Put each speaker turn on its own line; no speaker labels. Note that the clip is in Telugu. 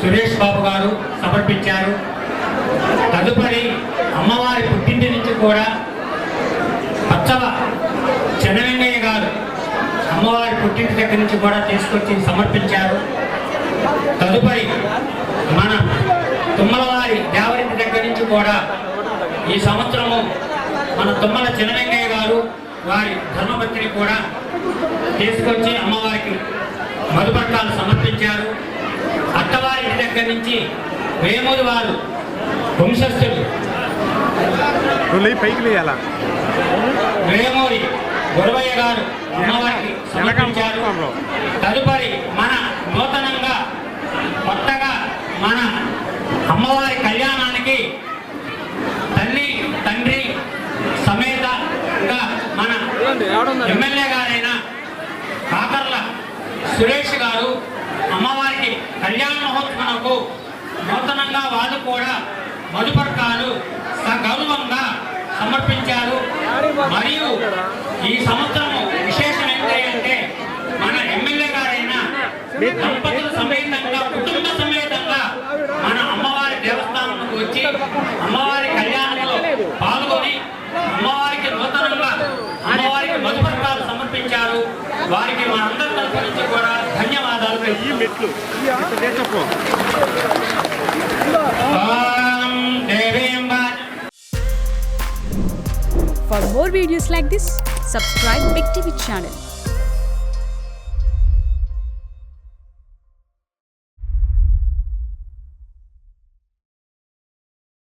సురేష్ బాబు గారు సమర్పించారు. తదుపరి అమ్మవారి పుట్టింటి నుంచి కూడా పచ్చవ చెన్నవెంగయ్య గారు అమ్మవారి పుట్టింటి దగ్గర నుంచి కూడా తీసుకొచ్చి సమర్పించారు. తదుపరి మన తుమ్మలవారి దేవరింటి దగ్గర నుంచి కూడా ఈ సంవత్సరము మన తుమ్మల చెన్నవెంగయ్య గారు వారి ధర్మపత్ని కూడా తీసుకొచ్చి అమ్మవారికి మధుపర్కాలు సమర్పించారు. అత్తవారి ఇంటి దగ్గర నుంచి వేమూరి వారు వంశస్థులు వేమూరి గురవయ్య గారు అమ్మవారికి సమర్పించారు. తదుపరి మన నూతనంగా కొత్తగా మన అమ్మవారి కళ్యాణానికి తల్లి తండ్రి సమేతంగా మన ఎమ్మెల్యే గారైన కాకర్ల సురేష్ గారు అమ్మవారికి కళ్యాణ మహోత్సవంకు నూతనంగా వాళ్ళు కూడా మధుపర్కాలు సగౌరవంగా సమర్పించారు. మరియు ఈ సంవత్సరం విశేషం ఏంటంటే మన ఎమ్మెల్యే గారైన దంపతుల సమేతంగా కుటుంబ సమేతంగా మన అమ్మవారి దేవస్థానంకు వచ్చి అమ్మవారి కళ్యాణంలో పాల్గొని అమ్మవారికి నూతనంగా అమ్మవారికి మధుపర్కాలు సమర్పించారు. వారికి మనందరి తరఫు నుంచి కూడా ధన్యవాదాలు.
For more videos like this, subscribe Big TV channel.